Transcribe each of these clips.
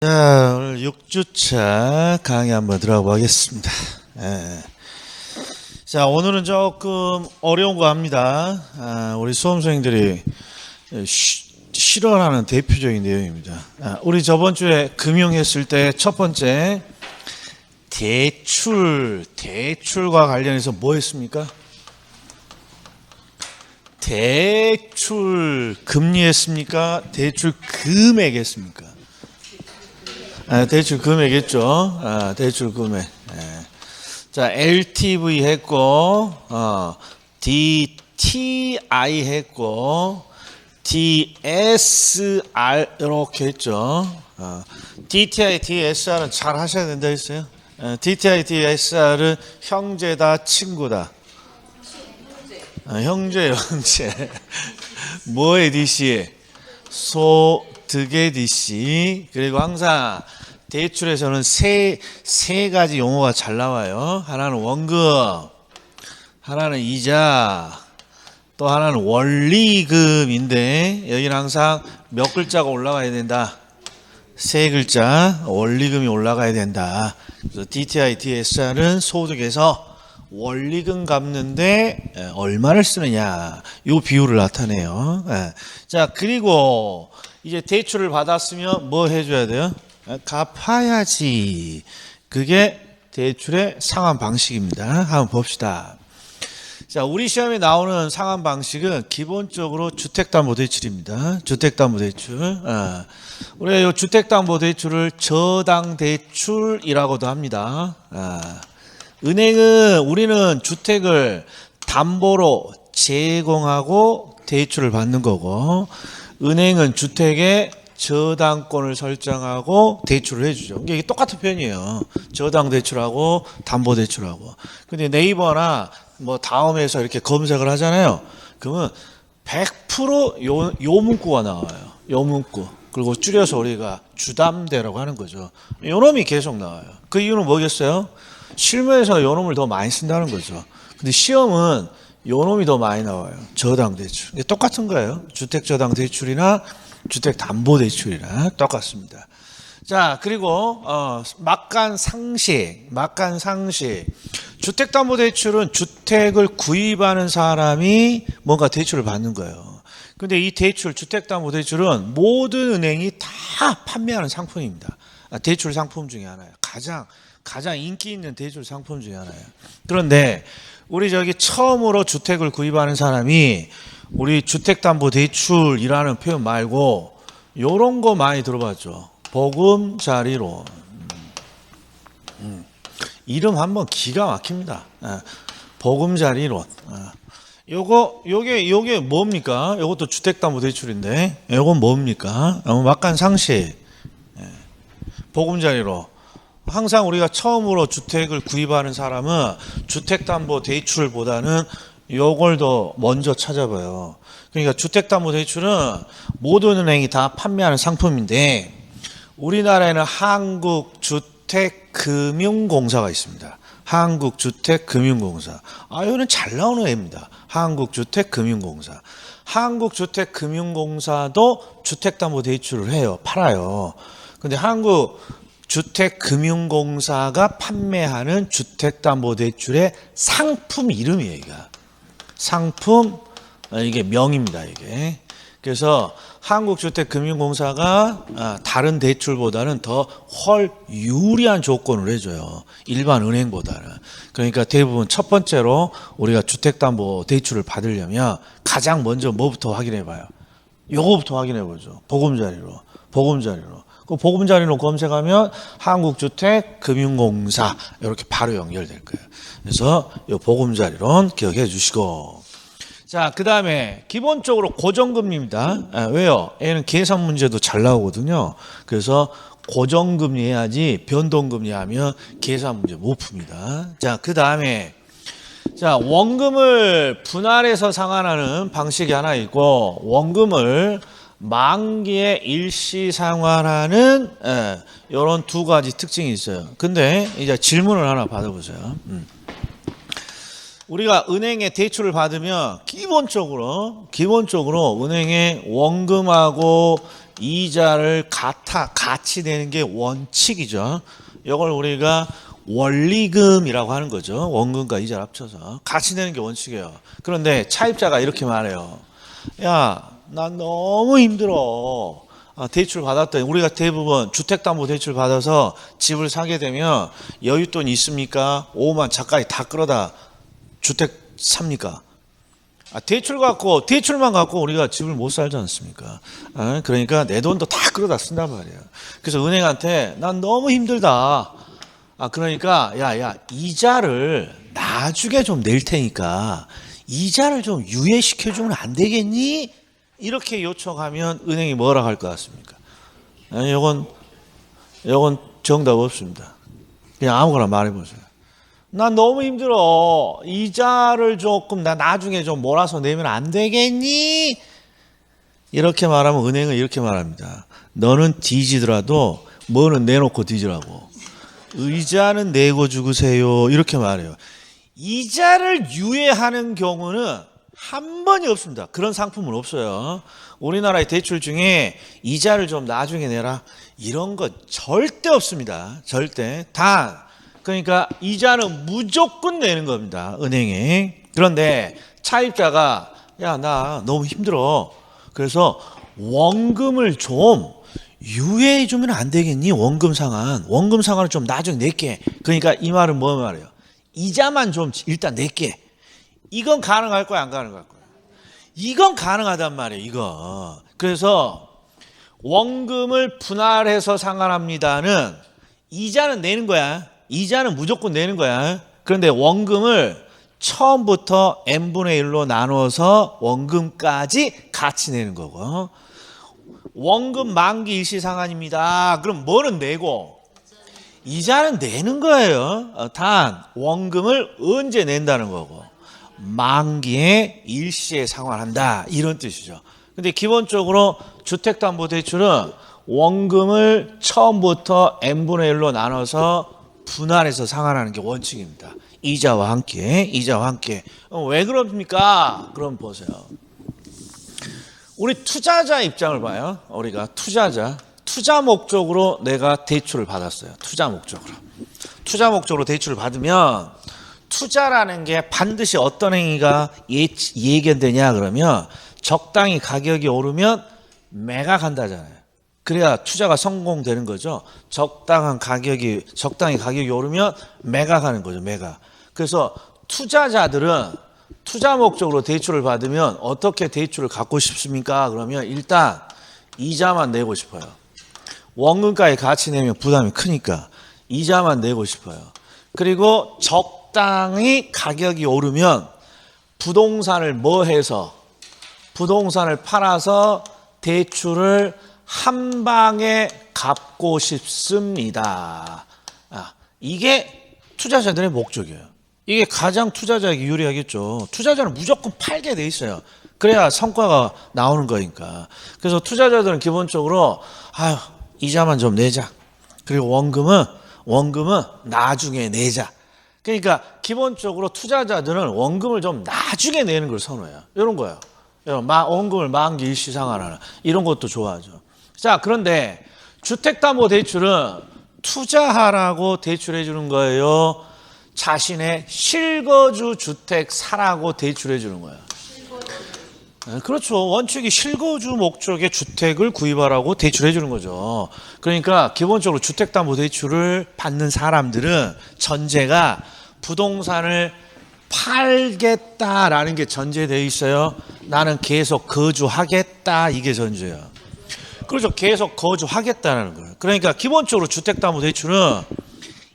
자, 오늘 6주차 강의 한번 들어가 보겠습니다. 자, 오늘은 조금 어려운 거 합니다. 우리 수험생들이 싫어하는 대표적인 내용입니다. 우리 저번 주에 금융했을 때 첫 번째 대출과 관련해서 뭐 했습니까? 대출 금리 했습니까? 대출 금액 했습니까? 대출 금액이겠죠. 대출 금액. 자, LTV 했고, DTI 했고, DSR 이렇게 했죠. DTI, DSR은 잘 하셔야 된다 했어요. DTI, DSR은 형제다, 친구다. 형제. 뭐의 DC? 소득의 DC. 그리고 항상 대출에서는 세 가지 용어가 잘 나와요. 하나는 원금, 하나는 이자, 또 하나는 원리금인데 여기는 항상 몇 글자가 올라가야 된다. 세 글자 원리금이 올라가야 된다. 그래서 DTI, DSR은 소득에서 원리금 갚는데 얼마를 쓰느냐 이 비율을 나타내요. 자, 그리고 이제 대출을 받았으면 뭐 해줘야 돼요? 갚아야지. 그게 대출의 상환 방식입니다. 한번 봅시다. 자, 우리 시험에 나오는 상환 방식은 기본적으로 주택담보대출입니다. 주택담보대출. 우리가 이 주택담보대출을 저당대출이라고도 합니다. 은행은 우리는 주택을 담보로 제공하고 대출을 받는 거고, 은행은 주택에 저당권을 설정하고 대출을 해주죠. 이게 똑같은 표현이에요. 저당대출하고 담보대출하고. 근데 네이버나 뭐 다음에서 이렇게 검색을 하잖아요. 그러면 100% 요 문구가 나와요. 요 문구. 그리고 줄여서 우리가 주담대라고 하는 거죠. 요 놈이 계속 나와요. 그 이유는 뭐겠어요? 실무에서 요 놈을 더 많이 쓴다는 거죠. 근데 시험은 요 놈이 더 많이 나와요. 저당대출. 이게 똑같은 거예요. 주택저당대출이나 주택담보대출이나 똑같습니다. 자, 그리고 막간상식. 주택담보대출은 주택을 구입하는 사람이 뭔가 대출을 받는 거예요. 근데 이 대출, 주택담보대출은 모든 은행이 다 판매하는 상품입니다. 대출 상품 중에 하나예요. 가장 인기 있는 대출 상품 중에 하나예요. 그런데 우리 저기 처음으로 주택을 구입하는 사람이 우리 주택담보대출이라는 표현 말고 요런 거 많이 들어봤죠. 보금자리론. 이름 한번 기가 막힙니다. 보금자리론. 요게 뭡니까? 요것도 주택담보대출인데 요건 뭡니까? 막간상식. 보금자리론. 항상 우리가 처음으로 주택을 구입하는 사람은 주택담보대출보다는 요걸 더 먼저 찾아봐요. 그러니까 주택담보대출은 모든 은행이 다 판매하는 상품인데 우리나라에는 한국주택금융공사가 있습니다. 한국주택금융공사. 이거는 잘 나오는 애입니다. 한국주택금융공사. 한국주택금융공사도 주택담보대출을 해요. 팔아요. 근데 한국주택금융공사가 판매하는 주택담보대출의 상품 이름이에요. 이거. 상품, 이게 명입니다. 이게. 그래서 한국주택금융공사가 다른 대출보다는 더 유리한 조건을 해줘요. 일반 은행보다는. 그러니까 대부분 첫 번째로 우리가 주택담보대출을 받으려면 가장 먼저 뭐부터 확인해봐요? 요거부터 확인해보죠. 보금자리로. 그 보금자리로 검색하면 한국주택금융공사 이렇게 바로 연결될 거예요. 그래서 이 보금자리론 기억해 주시고. 자, 그 다음에 기본적으로 고정금리입니다. 왜요? 얘는 계산 문제도 잘 나오거든요. 그래서 고정금리 해야지 변동금리 하면 계산 문제 못 풉니다. 자, 그 다음에 자, 원금을 분할해서 상환하는 방식이 하나 있고 원금을 만기에 일시 상환하는 이런 두 가지 특징이 있어요. 근데 이제 질문을 하나 받아보세요. 우리가 은행에 대출을 받으면 기본적으로 은행에 원금하고 이자를 같이 내는 게 원칙이죠. 이걸 우리가 원리금이라고 하는 거죠. 원금과 이자를 합쳐서 같이 내는 게 원칙이에요. 그런데 차입자가 이렇게 말해요. 야, 난 너무 힘들어. 대출 받았더니 우리가 대부분 주택담보대출 받아서 집을 사게 되면 여윳돈 있습니까? 5만 차까지 다 끌어다 주택 삽니까? 대출만 갖고 우리가 집을 못 살지 않습니까? 그러니까 내 돈도 다 끌어다 쓴단 말이에요. 그래서 은행한테 난 너무 힘들다. 그러니까 야, 이자를 나중에 좀 낼 테니까 이자를 좀 유예시켜주면 안 되겠니? 이렇게 요청하면 은행이 뭐라 할 것 같습니까? 이건 정답 없습니다. 그냥 아무거나 말해보세요. 난 너무 힘들어. 이자를 조금 나 나중에 좀 몰아서 내면 안 되겠니? 이렇게 말하면 은행은 이렇게 말합니다. 너는 뒤지더라도 뭐는 내놓고 뒤지라고. 이자는 내고 죽으세요. 이렇게 말해요. 이자를 유예하는 경우는 한 번이 없습니다. 그런 상품은 없어요. 우리나라의 대출 중에 이자를 좀 나중에 내라 이런 거 절대 없습니다. 절대. 그러니까 이자는 무조건 내는 겁니다. 은행에. 그런데 차입자가 야, 나 너무 힘들어. 그래서 원금을 좀 유예해 주면 안 되겠니? 원금 상환을 좀 나중에 낼게. 그러니까 이 말은 뭐 말이에요? 이자만 좀 일단 낼게. 이건 가능할 거야, 안 가능할 거야? 이건 가능하단 말이에요, 이거. 그래서 원금을 분할해서 상환합니다는 이자는 내는 거야. 이자는 무조건 내는 거야. 그런데 원금을 처음부터 n분의 1로 나눠서 원금까지 같이 내는 거고. 원금 만기 일시 상환입니다. 그럼 뭐는 내고 이자는 내는 거예요. 단 원금을 언제 낸다는 거고 만기에 일시에 상환한다 이런 뜻이죠. 근데 기본적으로 주택담보대출은 원금을 처음부터 n분의 1로 나눠서 분할해서 상환하는 게 원칙입니다. 이자와 함께. 왜 그럽니까? 그럼 보세요. 우리 투자자 입장을 봐요. 우리가 투자 목적으로 내가 대출을 받았어요. 투자 목적으로 대출을 받으면 투자라는 게 반드시 어떤 행위가 예견되냐 그러면 적당히 가격이 오르면 매각한다잖아요. 그래야 투자가 성공되는 거죠. 적당히 가격이 오르면 매각하는 거죠. 매각. 그래서 투자자들은 투자 목적으로 대출을 받으면 어떻게 대출을 갖고 싶습니까? 그러면 일단 이자만 내고 싶어요. 원금까지 같이 내면 부담이 크니까 이자만 내고 싶어요. 그리고 적당히 가격이 오르면 부동산을 팔아서 대출을 한 방에 갚고 싶습니다. 이게 투자자들의 목적이에요. 이게 가장 투자자에게 유리하겠죠. 투자자는 무조건 팔게 돼 있어요. 그래야 성과가 나오는 거니까. 그래서 투자자들은 기본적으로 이자만 좀 내자. 그리고 원금은 나중에 내자. 그러니까 기본적으로 투자자들은 원금을 좀 나중에 내는 걸 선호해요. 이런 거예요. 원금을 만기 일시 상환하는 이런 것도 좋아하죠. 자, 그런데 주택담보대출은 투자하라고 대출해 주는 거예요. 자신의 실거주 주택 사라고 대출해 주는 거예요. 그렇죠. 원칙이 실거주 목적의 주택을 구입하라고 대출해 주는 거죠. 그러니까 기본적으로 주택담보대출을 받는 사람들은 전제가 부동산을 팔겠다라는 게 전제되어 있어요. 나는 계속 거주하겠다 이게 전제예요. 그렇죠. 계속 거주하겠다는 거예요. 그러니까 기본적으로 주택담보대출은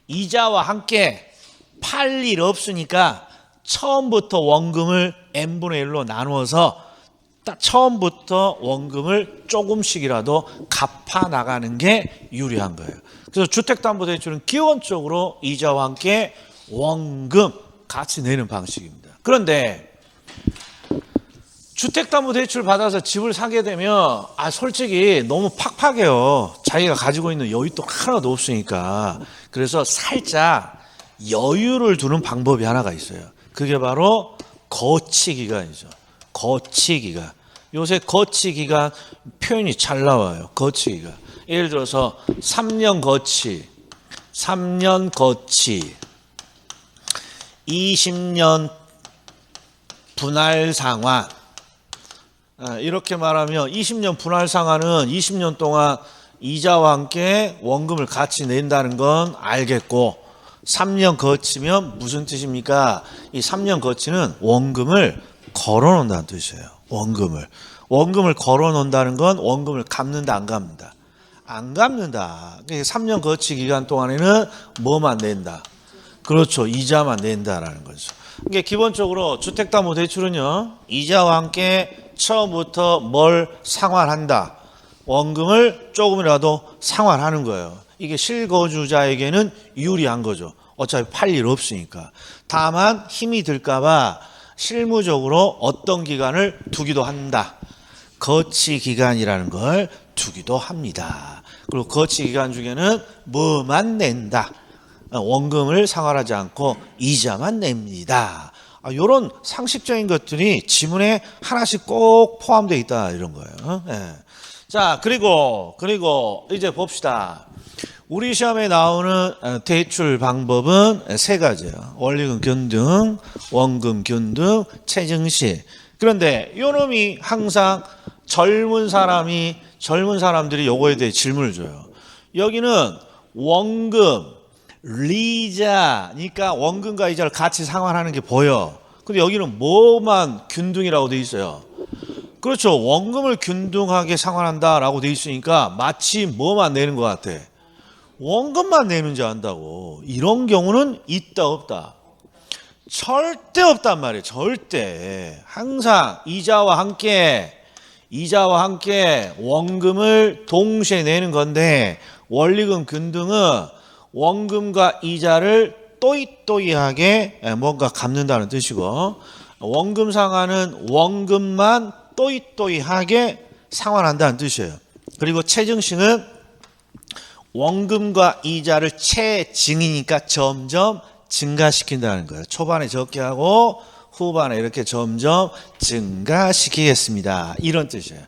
이자와 함께 팔 일 없으니까 처음부터 원금을 n분의 1로 나누어서 처음부터 원금을 조금씩이라도 갚아 나가는 게 유리한 거예요. 그래서 주택담보대출은 기본적으로 이자와 함께 원금 같이 내는 방식입니다. 그런데 주택담보대출 받아서 집을 사게 되면 솔직히 너무 팍팍해요. 자기가 가지고 있는 여윳돈 하나도 없으니까. 그래서 살짝 여유를 두는 방법이 하나가 있어요. 그게 바로 거치기간이죠. 거치기간. 요새 거치 기간 표현이 잘 나와요. 거치 기간. 예를 들어서 3년 거치, 3년 거치, 20년 분할 상환. 이렇게 말하면 20년 분할 상환은 20년 동안 이자와 함께 원금을 같이 낸다는 건 알겠고, 3년 거치면 무슨 뜻입니까? 이 3년 거치는 원금을 걸어 놓는다는 뜻이에요. 원금을 걸어 놓는다는 건 원금을 갚는다, 안 갚는다? 안 갚는다. 그러니까 3년 거치 기간 동안에는 뭐만 낸다? 그렇죠. 이자만 낸다라는 거죠. 그러니까 기본적으로 주택담보대출은요, 이자와 함께 처음부터 뭘 상환한다? 원금을 조금이라도 상환하는 거예요. 이게 실거주자에게는 유리한 거죠. 어차피 팔 일 없으니까. 다만 힘이 들까봐 실무적으로 어떤 기간을 두기도 한다. 거치 기간이라는 걸 두기도 합니다. 그리고 거치 기간 중에는 뭐만 낸다. 원금을 상환하지 않고 이자만 냅니다. 이런 상식적인 것들이 지문에 하나씩 꼭 포함되어 있다, 이런 거예요. 네. 자, 그리고 이제 봅시다. 우리 시험에 나오는 대출 방법은 세 가지예요. 원리금 균등, 원금 균등, 체증시. 그런데 요놈이 항상 젊은 사람들이 요거에 대해 질문을 줘요. 여기는 원금, 리자니까 원금과 이자를 같이 상환하는 게 보여. 근데 여기는 뭐만 균등이라고 돼 있어요. 그렇죠. 원금을 균등하게 상환한다라고 돼 있으니까 마치 뭐만 내는 것 같아. 원금만 내는지 안다고. 이런 경우는 있다, 없다? 절대 없단 말이에요. 절대. 항상 이자와 함께 원금을 동시에 내는 건데, 원리금 균등은 원금과 이자를 또이또이하게 뭔가 갚는다는 뜻이고, 원금 상환은 원금만 또이또이하게 상환한다는 뜻이에요. 그리고 체증식은 원금과 이자를 체증이니까 점점 증가시킨다는 거예요. 초반에 적게 하고 후반에 이렇게 점점 증가시키겠습니다. 이런 뜻이에요.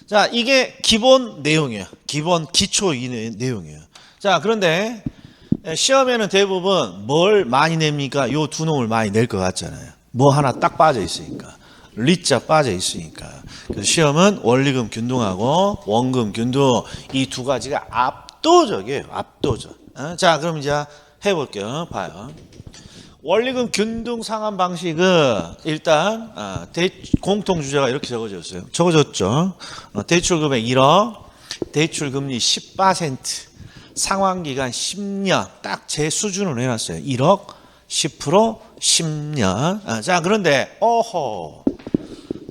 자, 이게 기본 내용이에요. 기본 기초 내용이에요. 자, 그런데 시험에는 대부분 뭘 많이 냅니까? 요 두 놈을 많이 낼 것 같잖아요. 뭐 하나 딱 빠져 있으니까. 리자 빠져 있으니까. 그래서 시험은 원리금 균등하고 원금 균등, 이 두 가지가 압도적이에요. 압도적. 자, 그럼 이제 해볼게요. 봐요. 원리금 균등 상환 방식은 일단 공통 주제가 이렇게 적어졌죠. 대출금액 1억, 대출금리 10%, 상환기간 10년. 딱 제 수준으로 해놨어요. 1억, 10%, 10년. 자, 그런데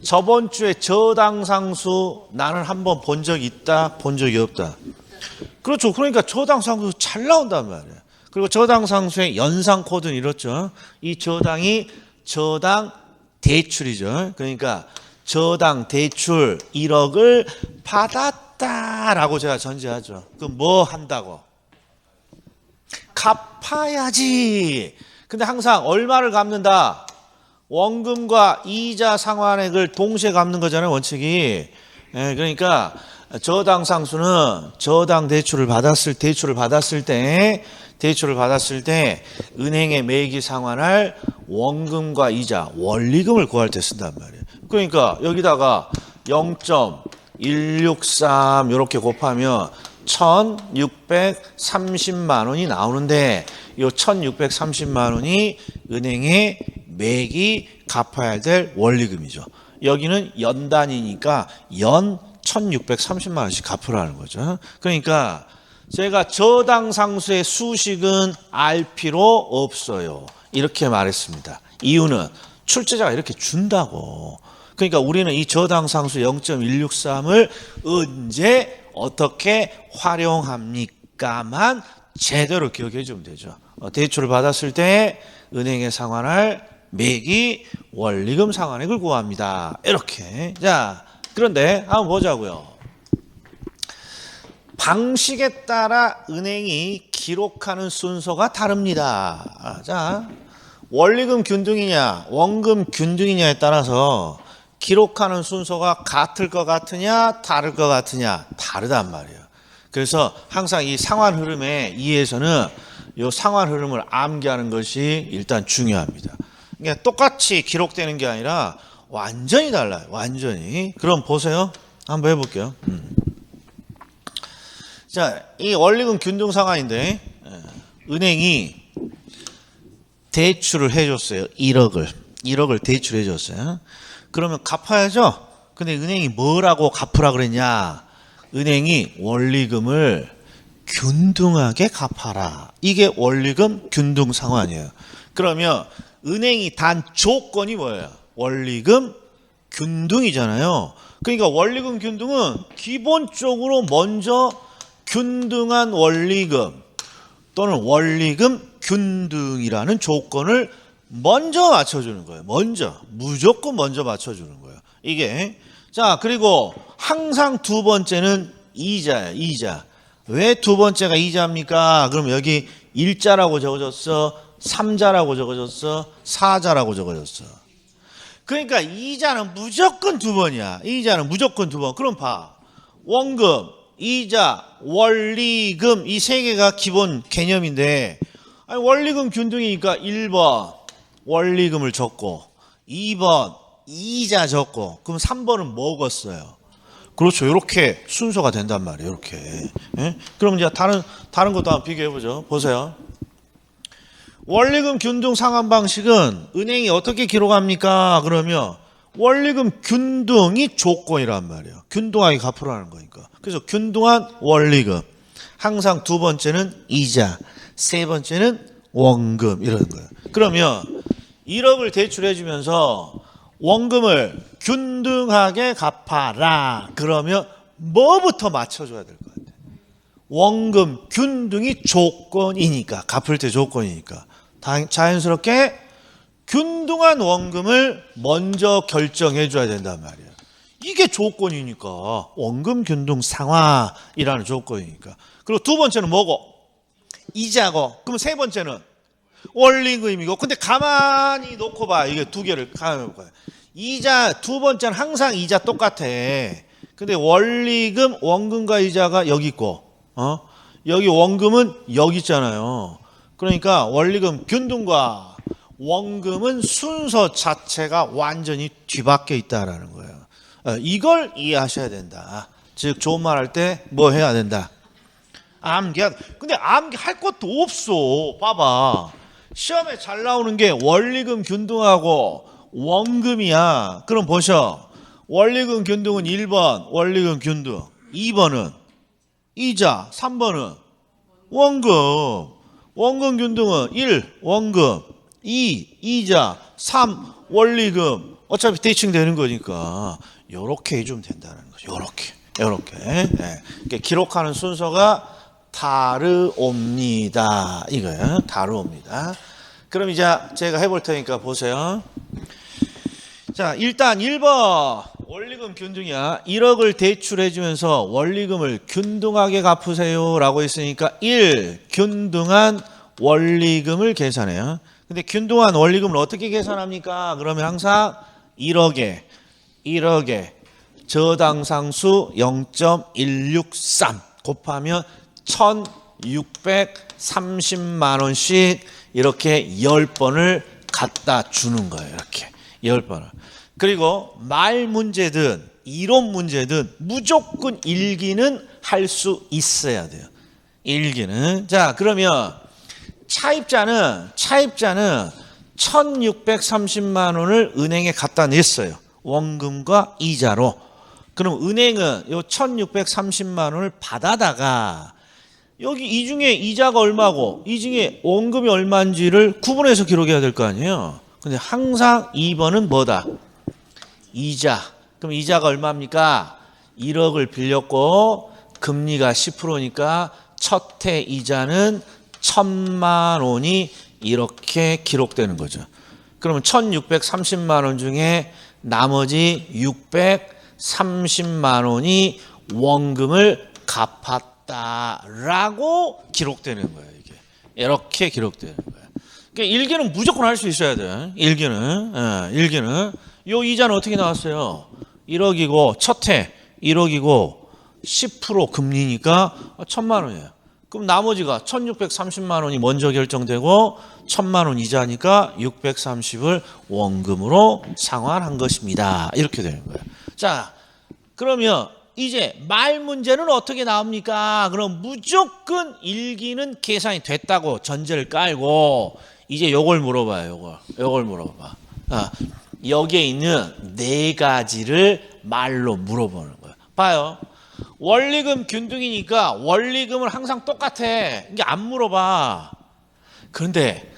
저번 주에 저당상수 나는 한번 본 적이 있다, 본 적이 없다. 그렇죠. 그러니까 저당상수 잘 나온단 말이에요. 그리고 저당상수의 연상 코드는 이렇죠. 이 저당이 저당 대출이죠. 그러니까 저당 대출 1억을 받았다라고 제가 전제하죠. 그럼 뭐 한다고? 갚아야지. 근데 항상 얼마를 갚는다? 원금과 이자 상환액을 동시에 갚는 거잖아요, 원칙이. 그러니까 저당 상수는 저당 대출을 받았을 때 은행에 매기 상환할 원금과 이자, 원리금을 구할 때 쓴단 말이에요. 그러니까 여기다가 0.163 이렇게 곱하면 1,630만 원이 나오는데, 이 1,630만 원이 은행에 매기 갚아야 될 원리금이죠. 여기는 연단이니까 연 1,630만 원씩 갚으라는 거죠. 그러니까 제가 저당 상수의 수식은 알 필요 없어요. 이렇게 말했습니다. 이유는 출제자가 이렇게 준다고. 그러니까 우리는 이 저당 상수 0.163을 언제 어떻게 활용합니까만 제대로 기억해 주면 되죠. 대출을 받았을 때 은행에 상환할 매기 원리금 상환액을 구합니다. 이렇게. 자, 그런데 한번 보자고요. 방식에 따라 은행이 기록하는 순서가 다릅니다. 자, 원리금 균등이냐 원금 균등이냐에 따라서 기록하는 순서가 같을 것 같으냐 다를 것 같으냐 다르단 말이에요. 그래서 항상 이 상환 흐름에 이해에서는 이 상환 흐름을 암기하는 것이 일단 중요합니다. 그러니까 똑같이 기록되는 게 아니라 완전히 달라요. 완전히. 그럼 보세요. 한번 해볼게요. 자, 이 원리금 균등 상환인데 은행이 대출을 해줬어요. 1억을 대출해 줬어요. 그러면 갚아야죠. 근데 은행이 뭐라고 갚으라 그랬냐? 은행이 원리금을 균등하게 갚아라. 이게 원리금 균등 상환이에요. 그러면 은행이 단 조건이 뭐예요? 원리금 균등이잖아요. 그러니까 원리금 균등은 기본적으로 먼저 균등한 원리금 또는 원리금 균등이라는 조건을 먼저 맞춰주는 거예요. 무조건 먼저 맞춰주는 거예요. 이게. 자, 그리고 항상 두 번째는 이자예요. 이자. 왜 두 번째가 이자입니까? 그럼 여기 1자라고 적어줬어? 3자라고 적어줬어? 4자라고 적어줬어? 그러니까 이자는 무조건 두 번이야. 이자는 무조건 두 번. 그럼 봐. 원금, 이자, 원리금 이 세 개가 기본 개념인데 아니, 원리금 균등이니까 1번 원리금을 적고 2번 이자 적고 그럼 3번은 먹었어요. 그렇죠. 이렇게 순서가 된단 말이에요. 이렇게. 예? 그럼 이제 다른 것도 한번 비교해 보죠. 보세요. 원리금 균등 상환 방식은 은행이 어떻게 기록합니까? 그러면 원리금 균등이 조건이란 말이에요. 균등하게 갚으라는 거니까. 그래서 균등한 원리금. 항상 두 번째는 이자, 세 번째는 원금 이런 거예요. 그러면 1억을 대출해 주면서 원금을 균등하게 갚아라. 그러면 뭐부터 맞춰줘야 될 것 같아요? 원금 균등이 조건이니까. 갚을 때 조건이니까. 자연스럽게 균등한 원금을 먼저 결정해 줘야 된단 말이에요. 이게 조건이니까. 원금 균등 상환이라는 조건이니까. 그리고 두 번째는 뭐고? 이자고. 그럼 세 번째는 원리금이고. 근데 가만히 놓고 봐. 이게 두 개를 가만히 놓고 봐. 이자 두 번째는 항상 이자 똑같아. 근데 원리금 원금과 이자가 여기 있고 여기 원금은 여기 있잖아요. 그러니까 원리금 균등과 원금은 순서 자체가 완전히 뒤바뀌어 있다라는 거예요. 이걸 이해하셔야 된다. 즉 좋은 말 할 때 뭐 해야 된다? 암기야. 근데 암기할 것도 없어. 봐봐. 시험에 잘 나오는 게 원리금 균등하고 원금이야. 그럼 보셔. 원리금 균등은 1번 원리금 균등, 2번은 이자, 3번은 원금. 원금 균등은 1 원금, 2 이자, 3 원리금. 어차피 대칭 되는 거니까 요렇게 해주면 된다는 거죠. 요렇게. 네. 기록하는 순서가 다르옵니다. 이거예요. 다르옵니다. 그럼 이제 제가 해볼 테니까 보세요. 자, 일단 1번 원리금 균등이야. 1억을 대출해 주면서 원리금을 균등하게 갚으세요 라고 했으니까 1. 균등한 원리금을 계산해요. 근데 균등한 원리금을 어떻게 계산합니까? 그러면 항상 1억에 저당상수 0.163 곱하면 1,630만 원씩 이렇게 10번을 갖다 주는 거예요. 이렇게 10번을. 그리고 말 문제든 이론 문제든 무조건 일기는 할 수 있어야 돼요. 일기는. 자, 그러면 차입자는 1,630만 원을 은행에 갖다 냈어요. 원금과 이자로. 그럼 은행은 이 1,630만 원을 받아다가 여기 이 중에 이자가 얼마고 이 중에 원금이 얼마인지를 구분해서 기록해야 될 거 아니에요. 근데 항상 2번은 뭐다? 이자. 그럼 이자가 얼마입니까? 1억을 빌렸고 금리가 10%니까 첫 해 이자는 1,000만 원이 이렇게 기록되는 거죠. 그러면 1,630만 원 중에 나머지 630만 원이 원금을 갚았다라고 기록되는 거예요. 이게 이렇게 기록되는 거예요. 그러니까 일기는 무조건 할 수 있어야 돼. 일기는 요 이자는 어떻게 나왔어요? 1억이고 첫해 1억이고 10% 금리니까 1,000만 원이에요. 그럼 나머지가 1,630만 원이 먼저 결정되고 1,000만 원 이자니까 630을 원금으로 상환한 것입니다. 이렇게 되는 거예요. 자, 그러면 이제 말 문제는 어떻게 나옵니까? 그럼 무조건 일기는 계산이 됐다고 전제를 깔고 이제 요걸 물어봐요. 요걸 물어봐. 여기에 있는 네 가지를 말로 물어보는 거예요. 봐요. 원리금 균등이니까 원리금은 항상 똑같아. 이게 안 물어봐. 그런데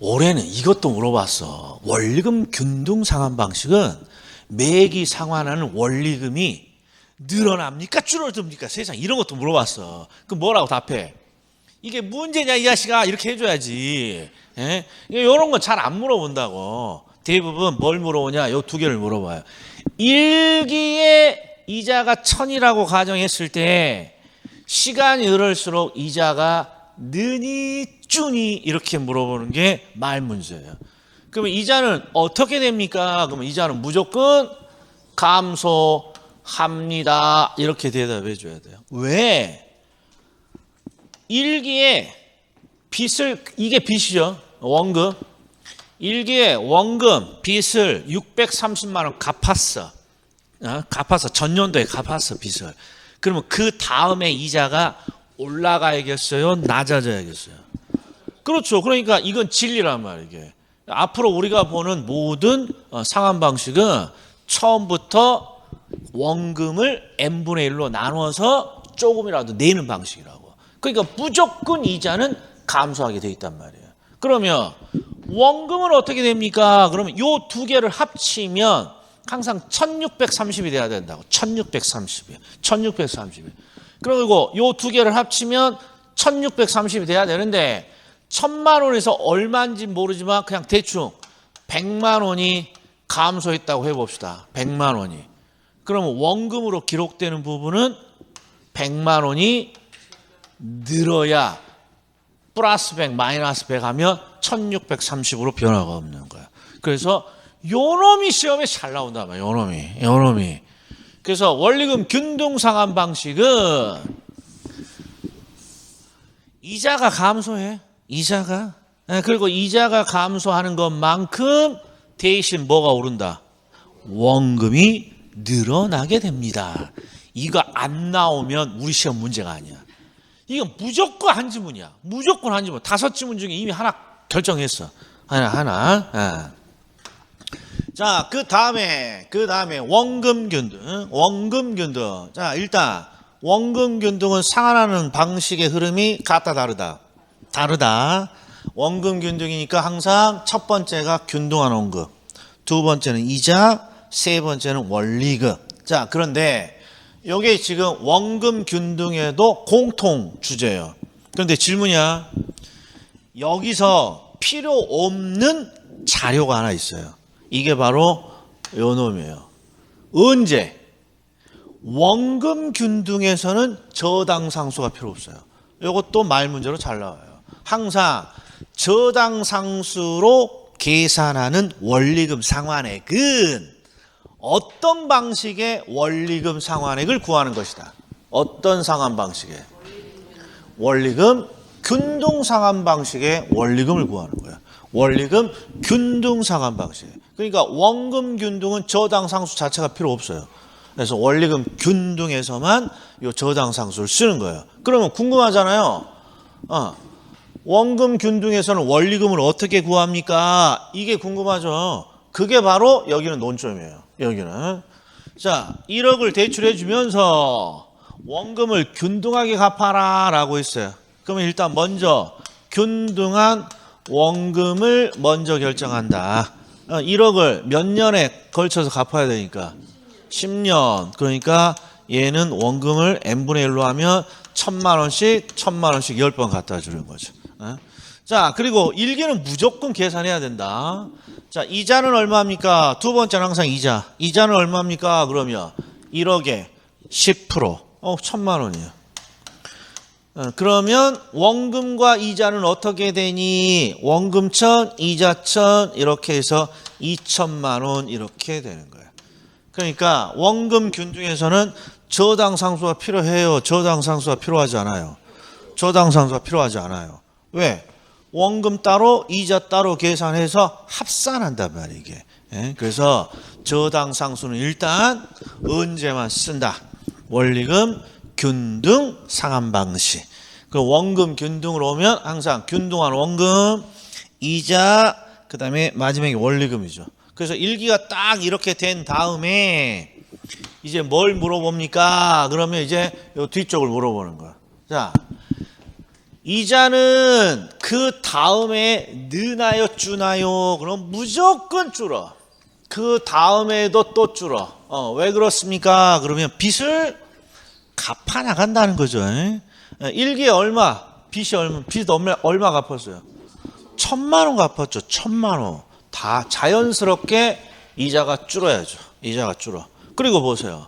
올해는 이것도 물어봤어. 원리금 균등 상환 방식은 매기 상환하는 원리금이 늘어납니까? 줄어듭니까? 세상 이런 것도 물어봤어. 그럼 뭐라고 답해? 이게 문제냐 이 자식아 이렇게 해줘야지. 예? 이런 건 잘 안 물어본다고. 대부분 뭘 물어보냐? 요 두 개를 물어봐요. 일기에 이자가 1,000이라고 가정했을 때 시간이 흐를수록 이자가 느니 쭈니 이렇게 물어보는 게 말 문제예요. 그러면 이자는 어떻게 됩니까? 그러면 이자는 무조건 감소합니다. 이렇게 대답해 줘야 돼요. 왜? 일기에 빚을, 이게 빚이죠. 원금. 일기에 원금, 빚을 630만 원 갚았어. 갚았어. 전년도에 갚았어, 빚을. 그러면 그 다음에 이자가 올라가야겠어요? 낮아져야겠어요? 그렇죠. 그러니까 이건 진리란 말이에요. 이게. 앞으로 우리가 보는 모든 상환 방식은 처음부터 원금을 n분의 1로 나눠서 조금이라도 내는 방식이라고. 그러니까 무조건 이자는 감소하게 돼 있단 말이에요. 그러면 원금은 어떻게 됩니까? 그러면 요 두 개를 합치면 항상 1,630이 돼야 된다고. 1,630이. 1,630이. 그리고 요 두 개를 합치면 1,630이 돼야 되는데 1,000만 원에서 얼마인지 모르지만 그냥 대충 100만 원이 감소했다고 해봅시다. 100만 원이. 그러면 원금으로 기록되는 부분은 100만 원이 늘어야 플러스 100, 마이너스 100 하면 1,630으로 변화가 없는 거야. 그래서 요놈이 시험에 잘 나온단 말이야. 요놈이. 그래서 원리금 균등 상환 방식은 이자가 감소해. 이자가. 그리고 이자가 감소하는 것만큼 대신 뭐가 오른다? 원금이 늘어나게 됩니다. 이거 안 나오면 우리 시험 문제가 아니야. 이건 무조건 한 지문이야. 무조건 한 지문. 5지문 중에 이미 하나 결정했어. 하나. 자, 그 다음에 원금 균등. 자, 일단 원금 균등은 상환하는 방식의 흐름이 같다 다르다. 원금 균등이니까 항상 첫 번째가 균등한 원금, 두 번째는 이자, 세 번째는 원리금. 자, 그런데 이게 지금 원금 균등에도 공통 주제예요. 그런데 질문이야. 여기서 필요 없는 자료가 하나 있어요. 이게 바로 요 놈이에요. 언제? 원금 균등에서는 저당 상수가 필요 없어요. 이것도 말 문제로 잘 나와요. 항상 저당 상수로 계산하는 원리금 상환액은 어떤 방식의 원리금 상환액을 구하는 것이다. 어떤 상환 방식의? 원리금 균등 상환 방식의 원리금을 구하는 거야. 원리금 균등 상환 방식. 그러니까 원금 균등은 저당 상수 자체가 필요 없어요. 그래서 원리금 균등에서만 이 저당 상수를 쓰는 거예요. 그러면 궁금하잖아요. 원금 균등에서는 원리금을 어떻게 구합니까? 이게 궁금하죠. 그게 바로 여기는 논점이에요. 여기는. 자, 1억을 대출해 주면서 원금을 균등하게 갚아라 라고 했어요. 그러면 일단 먼저 균등한 원금을 먼저 결정한다. 1억을 몇 년에 걸쳐서 갚아야 되니까 10년. 그러니까 얘는 원금을 n분의 1로 하면 1,000만 원씩 10번 갖다 주는 거죠. 자, 그리고 일기는 무조건 계산해야 된다. 자, 이자는 얼마입니까? 두 번째는 항상 이자. 이자는 얼마입니까? 그러면 1억에 10%. 1,000만 원이에요. 그러면 원금과 이자는 어떻게 되니? 원금 1,000, 이자 1,000 이렇게 해서 2천만 원 이렇게 되는 거예요. 그러니까 원금 균등에서는 저당상수가 필요해요? 저당상수가 필요하지 않아요? 저당상수가 필요하지 않아요. 왜? 원금 따로 이자 따로 계산해서 합산한단 말이에요. 이게. 예? 그래서 저당상수는 일단 언제만 쓴다? 원리금 균등 상환방식. 그 원금 균등으로 오면 항상 균등한 원금 이자 그 다음에 마지막에 원리금이죠. 그래서 일기가 딱 이렇게 된 다음에 이제 뭘 물어봅니까? 그러면 이제 요 뒤쪽을 물어보는 거야. 자, 이자는 그 다음에 느나요 주나요? 그럼 무조건 줄어. 그 다음에도 또 줄어. 왜 그렇습니까? 그러면 빚을 갚아 나간다는 거죠. 일기에 얼마? 빚이 얼마? 빚 얼마 갚았어요? 1,000만 원 갚았죠. 1,000만 원. 다 자연스럽게 이자가 줄어야죠. 이자가 줄어. 그리고 보세요.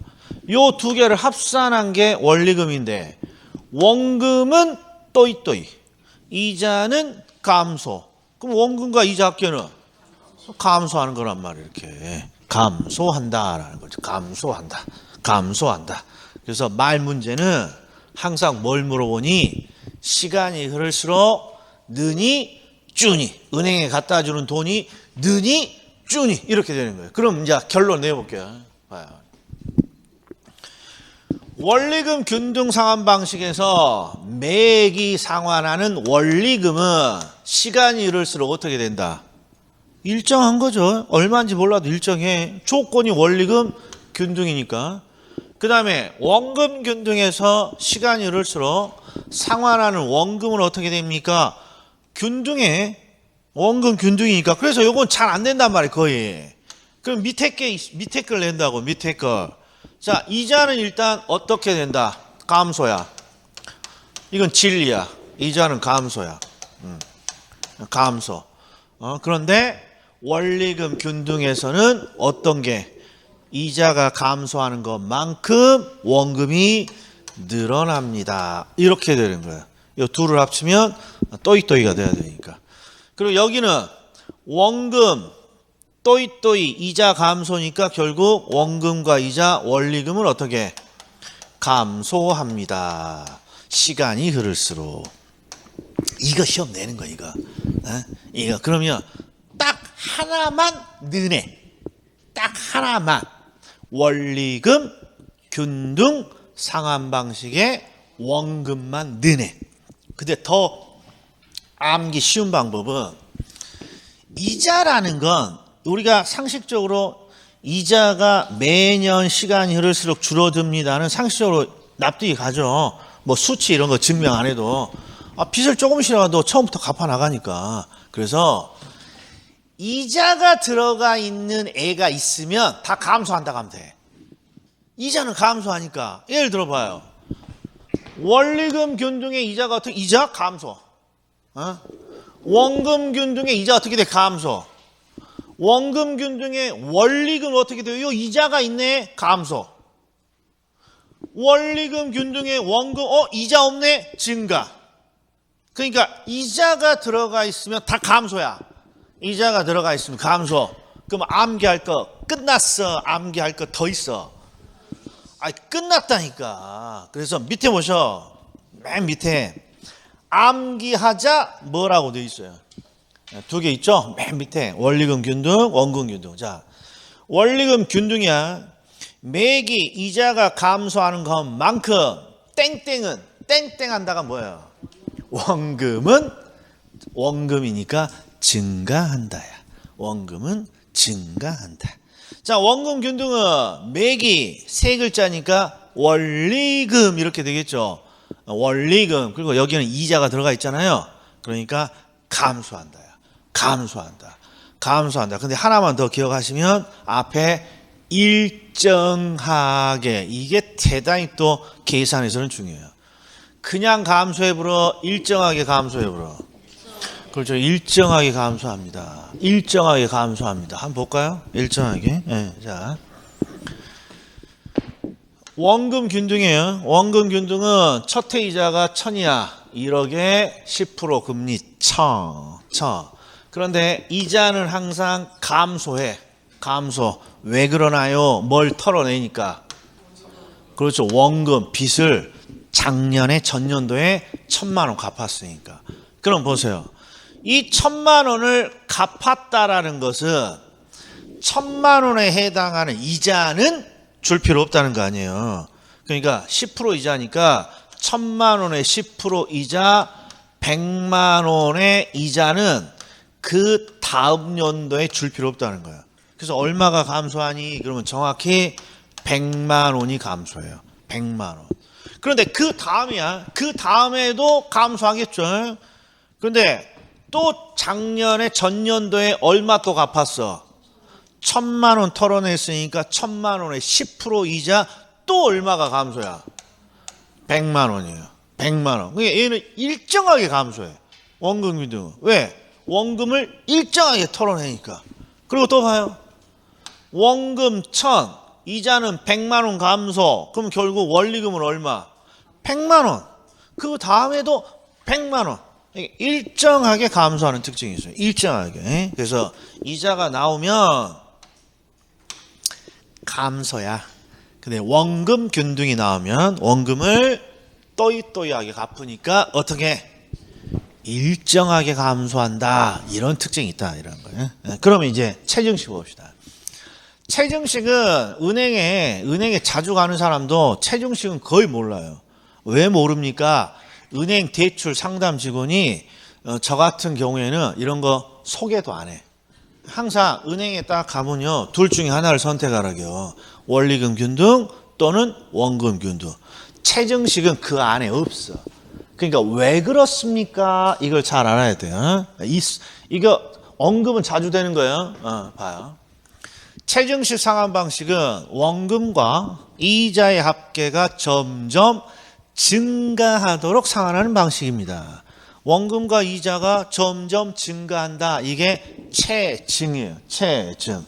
요 두 개를 합산한 게 원리금인데 원금은 또이또이, 이자는 감소. 그럼 원금과 이자 합계는 감소하는 거란 말이에요. 이렇게 감소한다라는 거죠. 감소한다. 감소한다. 그래서 말 문제는 항상 뭘 물어보니 시간이 흐를수록 느니 주니, 은행에 갖다 주는 돈이 느니 주니 이렇게 되는 거예요. 그럼 이제 결론 내볼게요. 봐요. 원리금 균등 상환 방식에서 매기 상환하는 원리금은 시간이 흐를수록 어떻게 된다? 일정한 거죠. 얼마인지 몰라도 일정해. 조건이 원리금 균등이니까. 그 다음에 원금 균등에서 시간이 흐를수록 상환하는 원금은 어떻게 됩니까? 균등해. 원금 균등이니까. 그래서 이건 잘 안 된단 말이에요. 거의. 그럼 밑에 걸 낸다고. 밑에 걸. 자, 이자는 일단 어떻게 된다? 감소야. 이건 진리야. 이자는 감소야. 감소. 그런데 원리금 균등에서는 어떤 게? 이자가 감소하는 것만큼 원금이 늘어납니다. 이렇게 되는 거예요. 이 둘을 합치면 또이또이가 돼야 되니까. 그리고 여기는 원금 또이또이 이자 감소니까 결국 원금과 이자 원리금은 어떻게 감소합니다. 시간이 흐를수록. 이거 시험 내는 거 이거. 이거 그러면 딱 하나만 느네. 딱 하나만 원리금 균등 상환 방식의 원금만 느네. 근데 더 암기 쉬운 방법은 이자라는 건 우리가 상식적으로 이자가 매년 시간이 흐를수록 줄어듭니다는 상식적으로 납득이 가죠. 뭐 수치 이런 거 증명 안 해도 빚을 조금씩이라도 처음부터 갚아 나가니까. 그래서 이자가 들어가 있는 애가 있으면 다 감소한다고 하면 돼. 이자는 감소하니까. 예를 들어봐요. 원리금 균등의 이자가 어떻게? 이자 감소. 원금 균등의 이자 어떻게 돼? 감소. 원금 균등의 원리금 어떻게 돼요? 이자가 있네. 감소. 원리금 균등의 원금 이자 없네. 증가. 그러니까 이자가 들어가 있으면 다 감소야. 이자가 들어가 있으면 감소. 그럼 암기할 거 끝났어. 암기할 거 더 있어. 끝났다니까. 그래서 밑에 보셔. 맨 밑에 암기하자 뭐라고 되어 있어요? 두 개 있죠? 맨 밑에 원리금 균등, 원금 균등. 자, 원리금 균등이야. 매기 이자가 감소하는 것만큼 땡땡은 땡땡한다가 뭐예요? 원금은 원금이니까 증가한다야. 원금은 증가한다. 자, 원금 균등은 매기 세 글자니까 원리금 이렇게 되겠죠. 원리금. 그리고 여기는 이자가 들어가 있잖아요. 그러니까 감소한다야. 감소한다. 감소한다. 근데 하나만 더 기억하시면 앞에 일정하게, 이게 대단히 또 계산에서는 중요해요. 그냥 감소해버려, 일정하게 감소해버려. 그렇죠. 일정하게 감소합니다. 일정하게 감소합니다. 한번 볼까요? 일정하게. 네, 자, 원금 균등이에요. 원금 균등은 첫 해 이자가 1,000이야. 1억에 10% 금리 1,000. 그런데 이자는 항상 감소해. 감소. 왜 그러나요? 뭘 털어내니까. 그렇죠. 원금, 빚을 작년에 전년도에 1,000만 원 갚았으니까. 그럼 보세요. 이 1,000만 원을 갚았다라는 것은 1,000만 원에 해당하는 이자는 줄 필요 없다는 거 아니에요. 그러니까 10% 이자니까 1,000만 원의 10% 이자 100만 원의 이자는 그 다음 연도에 줄 필요 없다는 거예요. 그래서 얼마가 감소하니? 그러면 정확히 100만 원이 감소해요. 100만 원. 그런데 그 다음이야. 그 다음에도 감소하겠죠. 그런데 또 작년에 전년도에 얼마 또 갚았어? 1,000만 원 털어냈으니까 1,000만 원에 10% 이자 또 얼마가 감소야? 100만 원이에요. 100만 원. 그러니까 얘는 일정하게 감소해. 원금 균등. 왜? 원금을 일정하게 털어내니까. 그리고 또 봐요. 원금 1,000, 이자는 100만 원 감소. 그럼 결국 원리금은 얼마? 100만 원. 그 다음에도 100만 원. 일정하게 감소하는 특징이 있어요. 일정하게. 그래서 이자가 나오면 감소야. 근데 원금 균등이 나오면 원금을 또이또이하게 갚으니까 어떻게? 일정하게 감소한다. 이런 특징이 있다. 이런 거예요. 그러면 이제 체증식 봅시다. 체증식은 은행에 자주 가는 사람도 체증식은 거의 몰라요. 왜 모릅니까? 은행 대출 상담 직원이 저 같은 경우에는 이런 거 소개도 안 해. 항상 은행에 딱 가면요. 둘 중에 하나를 선택하라고요. 원리금 균등 또는 원금 균등. 체증식은 그 안에 없어. 그러니까 왜 그렇습니까? 이걸 잘 알아야 돼요. 이거 언급은 자주 되는 거예요. 봐요. 체증식 상환 방식은 원금과 이자의 합계가 점점 증가하도록 상환하는 방식입니다. 원금과 이자가 점점 증가한다. 이게 체증이에요. 체증.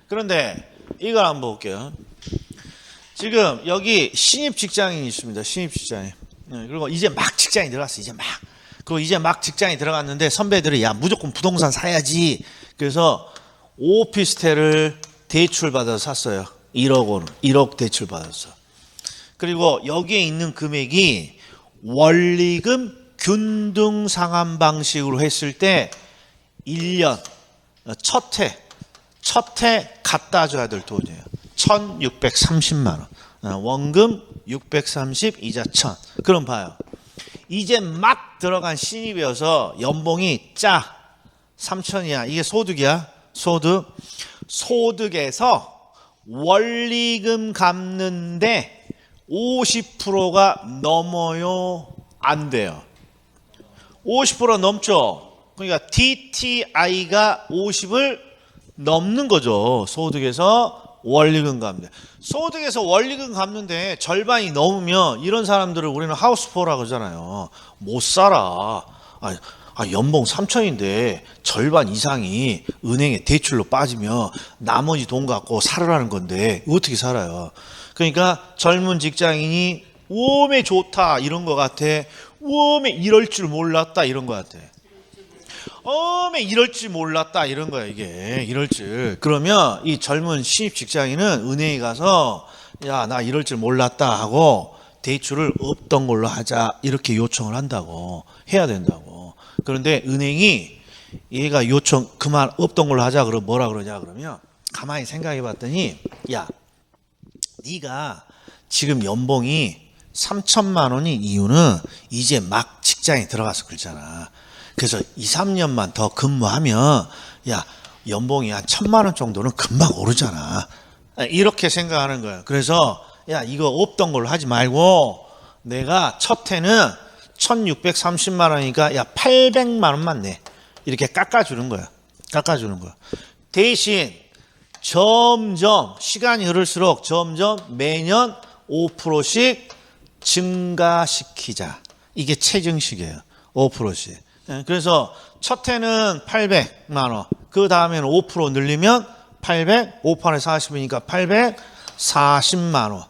그런데 이걸 한번 볼게요. 지금 여기 신입 직장인이 있습니다. 신입 직장인. 그리고 이제 막 직장에 들어갔어. 그리고 이제 막 직장에 들어갔는데 선배들이 야 무조건 부동산 사야지. 그래서 오피스텔을 대출 받아서 샀어요. 1억 원, 1억 대출 받았어. 그리고 여기에 있는 금액이 원리금 균등 상환 방식으로 했을 때 1년 첫 해 갖다 줘야 될 돈이에요. 1,630만 원. 원금 630, 이자 1,000. 그럼 봐요. 이제 막 들어간 신입이어서 연봉이 3,000이야. 이게 소득이야. 소득에서 원리금 갚는데 50%가 넘어요? 안 돼요? 50% 넘죠? 그러니까 DTI가 50을 넘는 거죠. 소득에서 원리금 갚는데. 소득에서 원리금 갚는데 절반이 넘으면 이런 사람들을 우리는 하우스포라고 하잖아요. 못 살아. 연봉 3,000인데 절반 이상이 은행에 대출로 빠지면 나머지 돈 갖고 살으라는 건데 어떻게 살아요? 그러니까 젊은 직장인이 웜에 좋다 이런 거 같아. 웜에 이럴 줄 몰랐다 이런 거 같아. 이럴 줄 몰랐다 이런 거야 이게. 이럴 줄. 그러면 이 젊은 신입 직장인은 은행에 가서 야 나 이럴 줄 몰랐다 하고 대출을 없던 걸로 하자 이렇게 요청을 한다고. 해야 된다고. 그런데 은행이 얘가 요청 그만 없던 걸로 하자 그러면 뭐라 그러냐 그러면 가만히 생각해 봤더니 야 네가 지금 연봉이 3,000만 원인 이유는 이제 막 직장에 들어가서 그렇잖아. 그래서 2, 3년만 더 근무하면 야 연봉이 한 1,000만 원 정도는 금방 오르잖아. 이렇게 생각하는 거야. 그래서 야 이거 없던 걸로 하지 말고 내가 첫 해는 1,630만 원이니까 야 800만 원만 내. 이렇게 깎아주는 거야. 대신 점점 시간이 흐를수록 점점 매년 5%씩 증가시키자. 이게 체증식이에요. 5%씩. 그래서 첫 해는 800만 원. 그 다음에는 5% 늘리면 800, 5판에 40이니까 840만 원.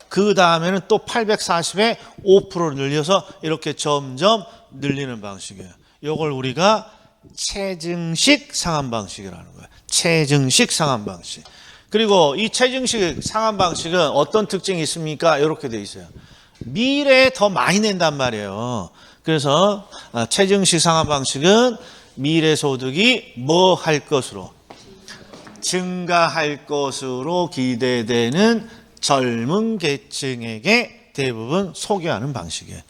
그 다음에는 또 840에 5% 늘려서 이렇게 점점 늘리는 방식이에요. 이걸 우리가 체증식 상환 방식이라는 거예요. 체증식 상환 방식. 그리고 이 체증식 상환 방식은 어떤 특징이 있습니까? 이렇게 돼 있어요. 미래에 더 많이 낸단 말이에요. 그래서 체증식 상환 방식은 미래 소득이 뭐 할 것으로? 증가할 것으로 기대되는 젊은 계층에게 대부분 소개하는 방식이에요.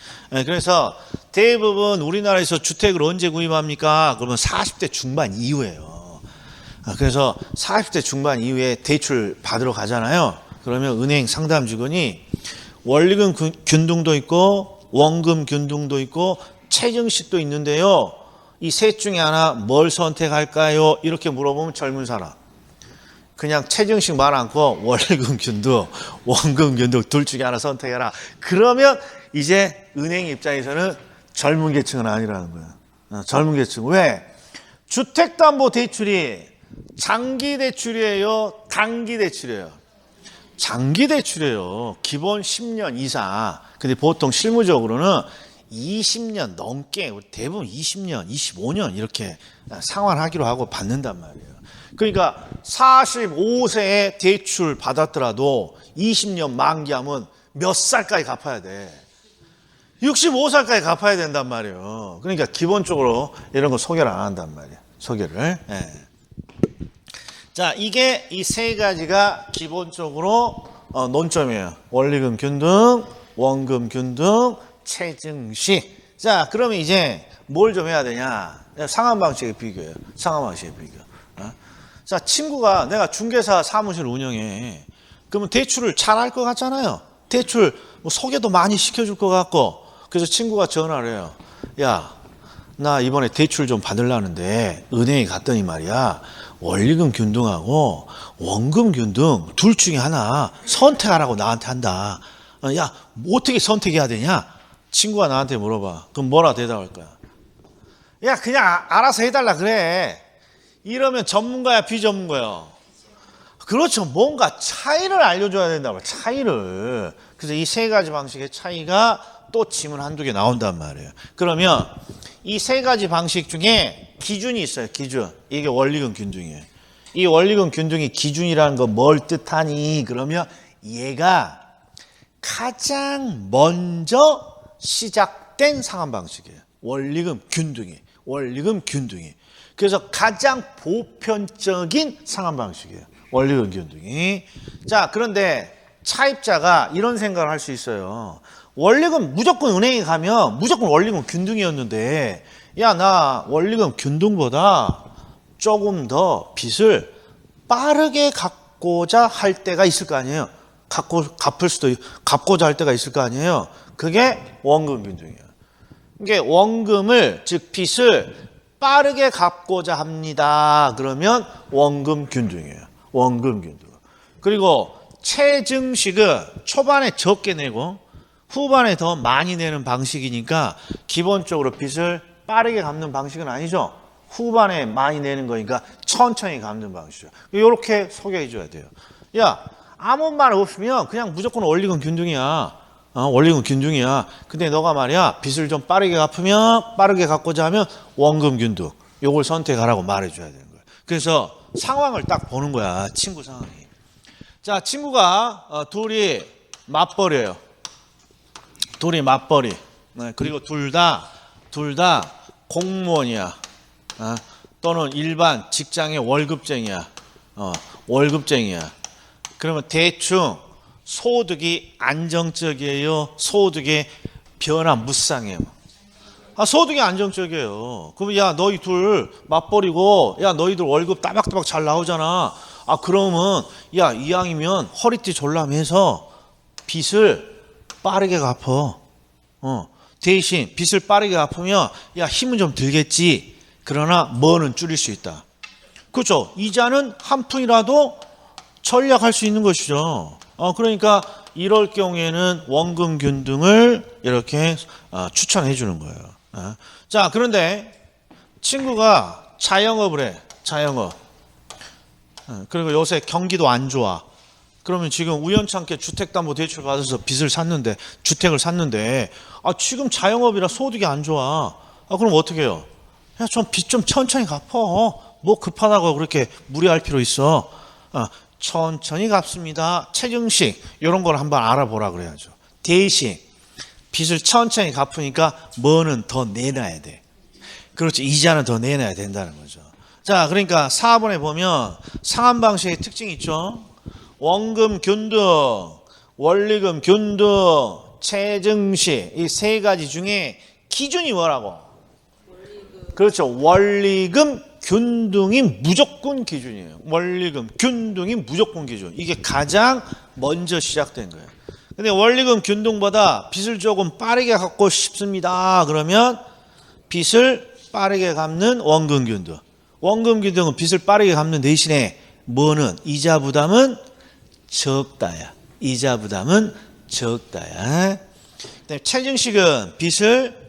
그래서 대부분 우리나라에서 주택을 언제 구입합니까? 그러면 40대 중반 이후에요. 그래서 40대 중반 이후에 대출 받으러 가잖아요. 그러면 은행 상담 직원이 원리금 균등도 있고 원금 균등도 있고 체증식도 있는데요. 이 셋 중에 하나 뭘 선택할까요? 이렇게 물어보면 젊은 사람 그냥 체증식 말 않고 원리금 균등, 원금 균등 둘 중에 하나 선택해라. 그러면 이제 은행 입장에서는 젊은 계층은 아니라는 거야. 젊은 계층. 왜? 주택담보대출이 장기 대출이에요? 단기 대출이에요? 장기 대출이에요. 기본 10년 이상. 근데 보통 실무적으로는 20년 넘게 대부분 20년, 25년 이렇게 상환하기로 하고 받는단 말이에요. 그러니까 45세에 대출 받았더라도 20년 만기하면 몇 살까지 갚아야 돼? 65살까지 갚아야 된단 말이에요. 그러니까 기본적으로 이런 거 소개를 안 한단 말이에요. 소개를. 예. 자, 이게 이 세 가지가 기본적으로 논점이에요. 원리금 균등, 원금 균등, 체증식. 자, 그러면 이제 뭘 좀 해야 되냐? 상환 방식의 비교예요. 상환 방식의 비교. 자, 친구가 내가 중개사 사무실 운영해. 그러면 대출을 잘 할 것 같잖아요. 대출 뭐 소개도 많이 시켜줄 것 같고. 그래서 친구가 전화를 해요. 야, 나 이번에 대출 좀 받으려는데 은행에 갔더니 말이야. 원리금 균등하고 원금 균등 둘 중에 하나 선택하라고 나한테 한다. 야, 뭐 어떻게 선택해야 되냐? 친구가 나한테 물어봐. 그럼 뭐라 대답할 거야? 야, 그냥 알아서 해달라 그래. 이러면 전문가야 비전문가야? 그렇죠. 뭔가 차이를 알려줘야 된다고. 차이를. 그래서 이 세 가지 방식의 차이가 또 지문 한두 개 나온단 말이에요. 그러면 이 세 가지 방식 중에 기준이 있어요. 기준. 이게 원리금 균등이에요. 이 원리금 균등이 기준이라는 거 뭘 뜻하니? 그러면 얘가 가장 먼저 시작된 상환 방식이에요. 원리금 균등이. 원리금 균등이. 그래서 가장 보편적인 상환 방식이에요. 원리금 균등이. 자, 그런데 차입자가 이런 생각을 할 수 있어요. 원리금 무조건 은행에 가면 무조건 원리금 균등이었는데 야, 나 원리금 균등보다 조금 더 빚을 빠르게 갚고자 할 때가 있을 거 아니에요. 갚고자 할 때가 있을 거 아니에요. 그게 원금 균등이에요. 이게 원금을 즉 빚을 빠르게 갚고자 합니다. 그러면 원금 균등이에요. 원금 균등. 그리고 체증식은 초반에 적게 내고 후반에 더 많이 내는 방식이니까 기본적으로 빚을 빠르게 갚는 방식은 아니죠. 후반에 많이 내는 거니까 천천히 갚는 방식이죠. 이렇게 소개해 줘야 돼요. 야, 아무 말 없으면 그냥 무조건 원리금 균등이야. 원리금 균등이야. 근데 너가 말이야 빚을 좀 빠르게 갚으면 빠르게 갚고자 하면 원금 균등. 요걸 선택하라고 말해줘야 되는 거야. 그래서 상황을 딱 보는 거야. 친구 상황이. 자, 친구가 둘이 맞벌이에요. 둘이 맞벌이. 네, 그리고 둘 다 공무원이야. 또는 일반 직장의 월급쟁이야. 월급쟁이야. 그러면 대충 소득이 안정적이에요? 소득의 변화 무쌍이에요? 소득이 안정적이에요. 그러면 야, 너희 둘 맞벌이고 야, 너희들 월급 따박따박 잘 나오잖아. 그러면 야, 이왕이면 허리띠 졸라매서 빚을 빠르게 갚어. 대신 빚을 빠르게 갚으면 야, 힘은 좀 들겠지. 그러나 뭐는 줄일 수 있다. 그렇죠. 이자는 한 푼이라도 전략할 수 있는 것이죠. 그러니까 이럴 경우에는 원금 균등을 이렇게 추천해 주는 거예요. 자, 그런데 친구가 자영업을 해. 자영업. 그리고 요새 경기도 안 좋아. 그러면 지금 우연찮게 주택담보대출 받아서 빚을 샀는데 주택을 샀는데 지금 자영업이라 소득이 안 좋아. 그럼 어떻게 해요? 야, 좀 빚 좀 천천히 갚어. 뭐 급하다고 그렇게 무리할 필요 있어. 천천히 갚습니다. 최증식 이런 걸 한번 알아보라 그래야죠. 대신 빚을 천천히 갚으니까 뭐는 더 내놔야 돼. 그렇지. 이자는 더 내놔야 된다는 거죠. 자, 그러니까 4번에 보면 상환 방식의 특징이 있죠. 원금 균등, 원리금 균등, 최증식 이 세 가지 중에 기준이 뭐라고? 그렇죠. 원리금 균등이 무조건 기준이에요. 원리금 균등이 무조건 기준. 이게 가장 먼저 시작된 거예요. 근데 원리금 균등보다 빚을 조금 빠르게 갚고 싶습니다. 그러면 빚을 빠르게 갚는 원금 균등. 원금 균등은 빚을 빠르게 갚는 대신에 뭐는 이자 부담은 적다야. 이자 부담은 적다야. 그다음에 최증식은 빚을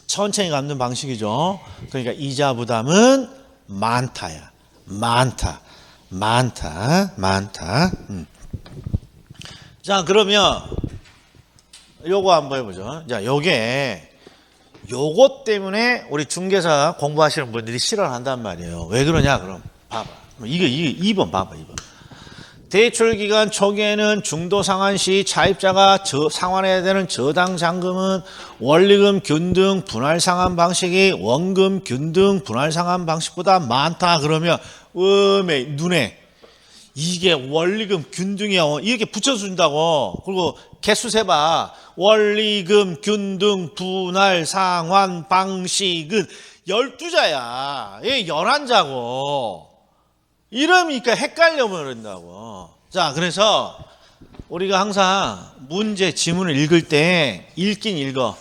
천천히 갚는 방식이죠. 그러니까 이자 부담은 많다야. 많다. 자, 그러면 요거 한번 해보죠. 자, 요거 때문에 우리 중개사 공부하시는 분들이 싫어한단 말이에요. 왜 그러냐? 그럼 봐봐. 이거 2번 봐봐. 2번. 대출기간 초기에는 중도상환 시 차입자가 상환해야 되는 저당 잔금은 원리금 균등 분할상환 방식이 원금 균등 분할상환 방식보다 많다. 그러면 눈에 이게 원리금 균등이야. 이렇게 붙여준다고. 그리고 개수 세봐. 원리금 균등 분할상환 방식은 12자야. 이게 11자고. 이러니까 헷갈려 버린다고. 자, 그래서 우리가 항상 문제 지문을 읽을 때 읽긴 읽어.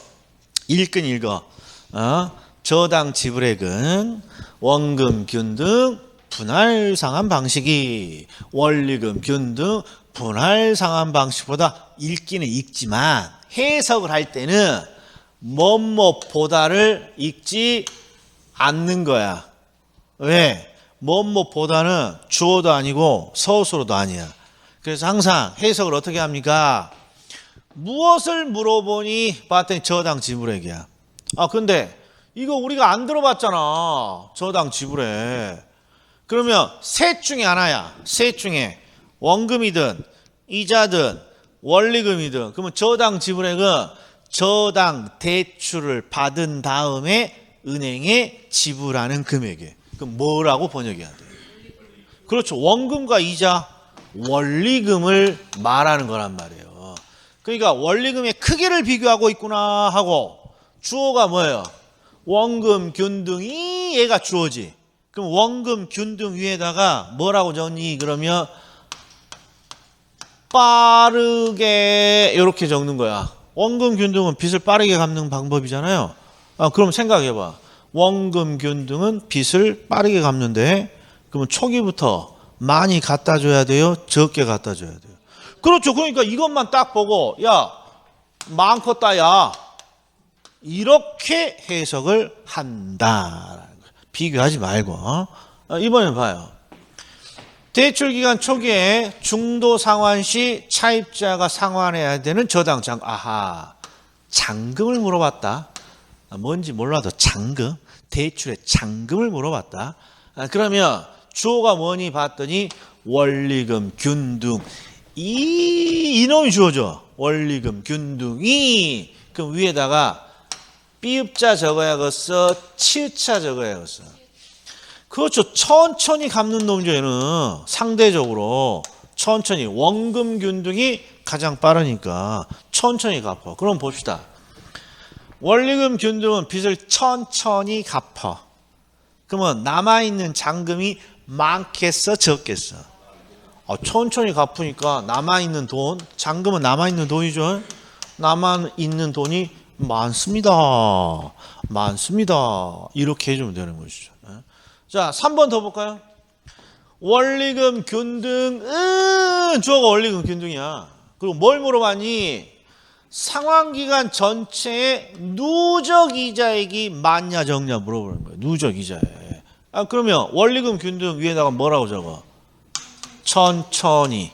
저당 지불액은 원금 균등 분할 상환 방식이 원리금 균등 분할 상환 방식보다 읽기는 읽지만 해석을 할 때는 뭐뭐보다를 읽지 않는 거야. 왜? 뭐뭐보다는 주어도 아니고 서술어도 아니야. 그래서 항상 해석을 어떻게 합니까? 무엇을 물어보니 봤더니 저당 지불액이야. 근데 이거 우리가 안 들어봤잖아. 저당 지불액. 그러면 셋 중에 하나야. 셋 중에 원금이든 이자든 원리금이든. 그러면 저당 지불액은 저당 대출을 받은 다음에 은행에 지불하는 금액이에요. 그럼 뭐라고 번역해야 돼? 그렇죠. 원금과 이자, 원리금을 말하는 거란 말이에요. 그러니까 원리금의 크기를 비교하고 있구나 하고 주어가 뭐예요? 원금 균등이 얘가 주어지. 그럼 원금 균등 위에다가 뭐라고 적니? 그러면 빠르게 이렇게 적는 거야. 원금 균등은 빚을 빠르게 갚는 방법이잖아요. 그럼 생각해봐. 원금 균등은 빚을 빠르게 갚는데 그러면 초기부터 많이 갖다 줘야 돼요? 적게 갖다 줘야 돼요? 그렇죠. 그러니까 이것만 딱 보고 야 많겠다 야 이렇게 해석을 한다. 비교하지 말고. 이번에 봐요. 대출기간 초기에 중도상환 시 차입자가 상환해야 되는 저당 잔금. 잔금을 물어봤다. 뭔지 몰라도 잔금, 대출의 잔금을 물어봤다. 그러면 주어가 뭐니 봤더니 원리금 균등 이놈이 주어져. 원리금 균등이. 그럼 위에다가 삐읍자 적어야겠어, 치읓자 적어야겠어. 그렇죠. 천천히 갚는 놈이죠. 얘는 상대적으로 천천히. 원금 균등이 가장 빠르니까 천천히 갚아. 그럼 봅시다. 원리금 균등은 빚을 천천히 갚아. 그러면 남아있는 잔금이 많겠어 적겠어? 천천히 갚으니까 남아있는 돈, 잔금은 남아있는 돈이죠. 남아있는 돈이 많습니다. 이렇게 해주면 되는 것이죠. 자, 3번 더 볼까요? 원리금 균등은 주어가 원리금 균등이야. 그리고 뭘 물어봤니? 상환기간 전체의 누적 이자액이 많냐 적냐 물어보는 거예요. 누적 이자액. 그러면 원리금 균등 위에다가 뭐라고 적어? 천천히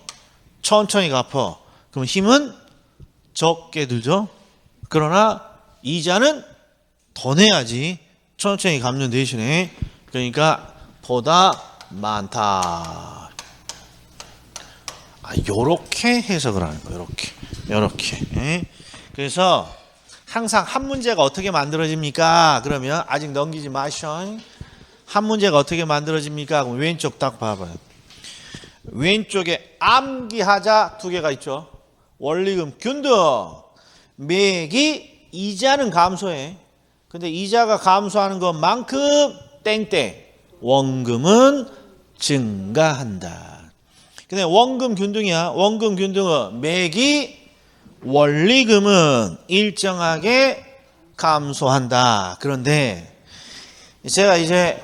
갚아. 그럼 힘은 적게 들죠. 그러나 이자는 더 내야지. 천천히 갚는 대신에 그러니까 보다 많다. 요렇게 해석을 하는 거예요. 요렇게. 예? 그래서 항상 한 문제가 어떻게 만들어집니까? 그러면 아직 넘기지 마셔. 한 문제가 어떻게 만들어집니까? 그럼 왼쪽 딱 봐봐요. 왼쪽에 암기하자 두 개가 있죠. 원리금 균등. 매기 이자는 감소해. 근데 이자가 감소하는 것만큼 땡땡 원금은 증가한다. 근데 원금 균등이야. 원금 균등은 매기 원리금은 일정하게 감소한다. 그런데 제가 이제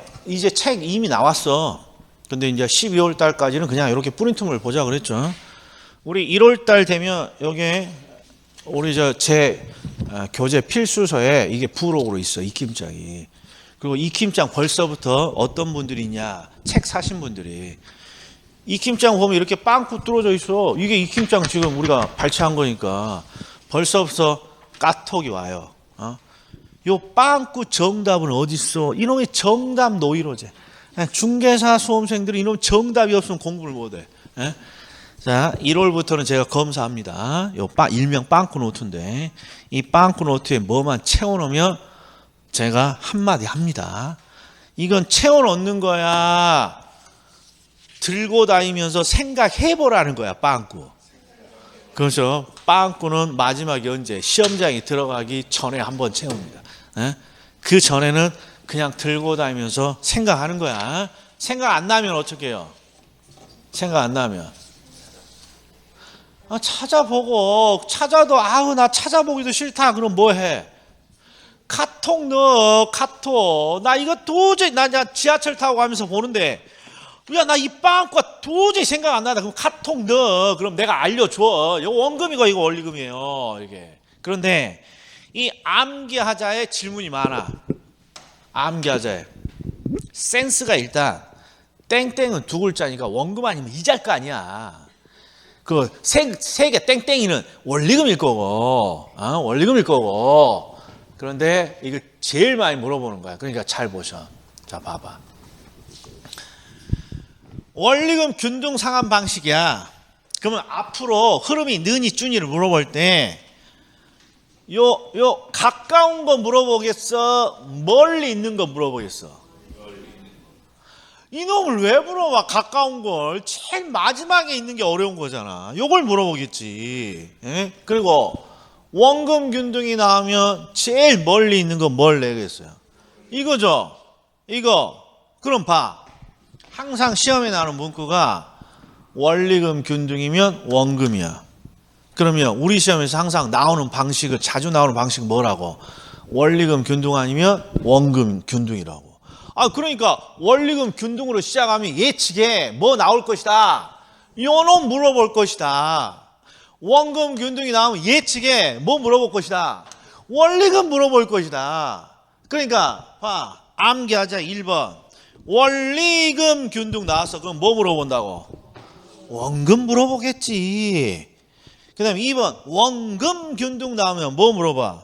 책 이미 나왔어. 근데 이제 12월 달까지는 그냥 이렇게 프린트물 보자 그랬죠. 우리 1월 달 되면 여기에 우리 제 교재 필수서에 이게 부록으로 있어. 익힘장이. 그리고 익힘장 벌써부터 어떤 분들이 있냐. 책 사신 분들이. 익힘장 보면 이렇게 빵꾸 뚫어져 있어. 이게 익힘장 지금 우리가 발췌한 거니까 벌써부터 까톡이 와요. 요 빵꾸 정답은 어디 있어? 이놈의 정답 노이로제. 중개사 수험생들이 이놈 정답이 없으면 공부를 못해. 자, 1월부터는 제가 검사합니다. 요 일명 빵꾸 노트인데 이 빵꾸 노트에 뭐만 채워놓으면 제가 한마디 합니다. 이건 채워놓는 거야. 들고 다니면서 생각해보라는 거야. 빵꾸. 그렇죠. 빵꾸는 마지막에 언제? 시험장에 들어가기 전에 한번 채웁니다. 그 전에는 그냥 들고 다니면서 생각하는 거야. 생각 안 나면 어떻게 해요? 생각 안 나면 찾아도 나 찾아보기도 싫다. 그럼 뭐 해? 카톡 넣어. 카톡. 나 이거 도저히 나 지하철 타고 가면서 보는데 야, 나 이 빵꾸가 도저히 생각 안 나다. 그럼 카톡 넣어. 그럼 내가 알려줘. 이거 원금이고 이거 원리금이에요. 이게. 그런데 이 암기하자에 질문이 많아. 암기하자에. 센스가 일단 땡땡은 두 글자니까 원금 아니면 이자일 거 아니야. 그 세 개 땡땡이는 원리금일 거고. 원리금일 거고. 그런데 이거 제일 많이 물어보는 거야. 그러니까 잘 보셔. 자, 봐봐. 원리금 균등 상환 방식이야. 그러면 앞으로 흐름이 느니 쭈니를 물어볼 때 요 가까운 거 물어보겠어? 멀리 있는 거 물어보겠어? 이놈을 왜 물어봐? 가까운 걸. 제일 마지막에 있는 게 어려운 거잖아. 요걸 물어보겠지. 예? 그리고 원금 균등이 나오면 제일 멀리 있는 거 뭘 내겠어요? 이거죠. 이거. 그럼 봐. 항상 시험에 나오는 문구가 원리금 균등이면 원금이야. 그러면 우리 시험에서 항상 나오는 방식을 자주 나오는 방식은 뭐라고? 원리금 균등 아니면 원금 균등이라고. 그러니까 원리금 균등으로 시작하면 예측에 뭐 나올 것이다. 요놈 물어볼 것이다. 원금 균등이 나오면 예측에 뭐 물어볼 것이다. 원리금 물어볼 것이다. 그러니까 봐. 암기하자 1번. 원리금 균등 나왔어. 그럼 뭐 물어본다고? 원금 물어보겠지. 그 다음에 2번 원금 균등 나오면 뭐 물어봐?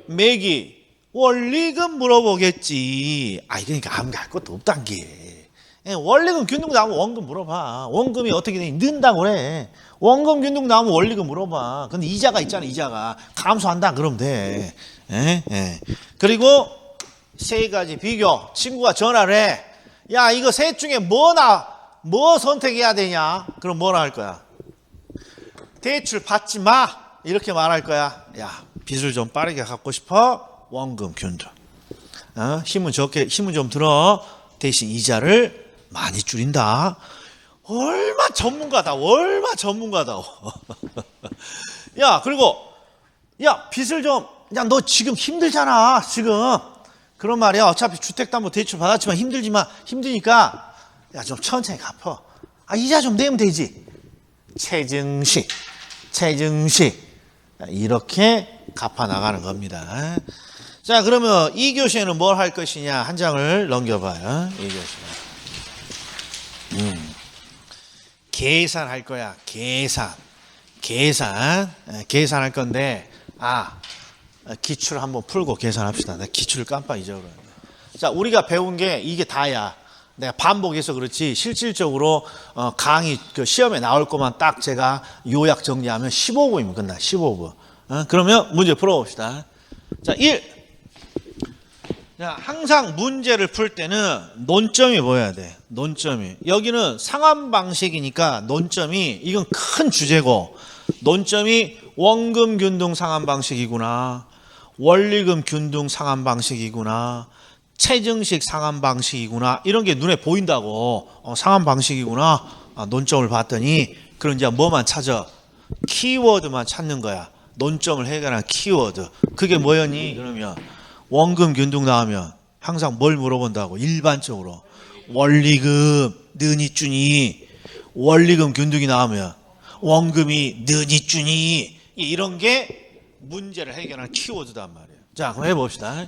매기 원리금 물어보겠지. 그러니까 암기할 것도 없단 게. 원리금 균등 나오면 원금 물어봐. 원금이 어떻게 되니? 는다고 그래. 원금 균등 나오면 원리금 물어봐. 근데 이자가 있잖아. 이자가 감소한다 그러면 돼. 그리고 세 가지 비교. 친구가 전화를 해. 야, 이거 셋 중에 뭐 선택해야 되냐? 그럼 뭐라 할 거야? 대출 받지 마. 이렇게 말할 거야. 야, 빚을 좀 빠르게 갚고 싶어? 원금 균등. 힘은 좀 들어. 대신 이자를 많이 줄인다. 얼마 전문가다. 야, 그리고 빚을 좀, 너 지금 힘들잖아. 지금. 그런 말이야. 어차피 주택담보대출 받았지만 힘드니까 좀 천천히 갚어. 이자 좀 내면 되지. 체증식 이렇게 갚아 나가는 겁니다. 자, 그러면 2교시에는 뭘 할 것이냐? 한 장을 넘겨봐요. 2교시는 계산할 거야. 계산할 건데 기출 한번 풀고 계산합시다. 나 기출을 깜빡 잊어버렸네. 자, 우리가 배운 게 이게 다야. 내가 반복해서 그렇지 실질적으로 강의 그 시험에 나올 것만 딱 제가 요약 정리하면 15분이면 끝나. 15분. 그러면 문제 풀어봅시다. 자, 1. 자, 항상 문제를 풀 때는 논점이 보여야 돼. 논점이. 여기는 상환 방식이니까 논점이 이건 큰 주제고 논점이 원금 균등 상환 방식이구나. 원리금 균등 상환 방식이구나. 체증식 상환 방식이구나. 이런 게 눈에 보인다고. 상환 방식이구나. 논점을 봤더니 그럼 이제 뭐만 찾아? 키워드만 찾는 거야. 논점을 해결한 키워드. 그게 뭐였니? 그러면 원금 균등 나오면 항상 뭘 물어본다고? 일반적으로 원리금 느니 쭈니. 원리금 균등이 나오면 원금이 느니 쭈니. 이런 게 문제를 해결한 키워드단 말이에요. 자, 그럼 해봅시다.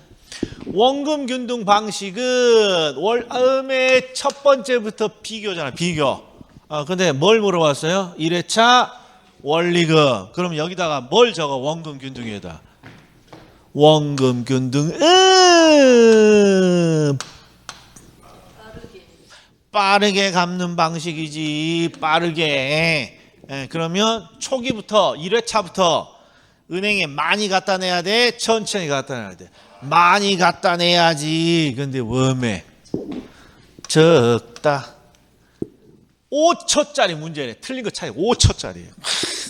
원금 균등 방식은 처음에 첫 번째부터 비교잖아. 비교. 근데 뭘 물어봤어요? 1회차 원리금. 그럼 여기다가 뭘 적어? 원금 균등에다. 원금 균등은 빠르게 갚는 방식이지. 빠르게. 그러면 초기부터 1회차부터 은행에 많이 갖다 내야 돼? 천천히 갖다 내야 돼? 많이 갖다 내야지. 근데 웜에 적다. 5초짜리 문제네. 틀린 거 차이 5초짜리예요.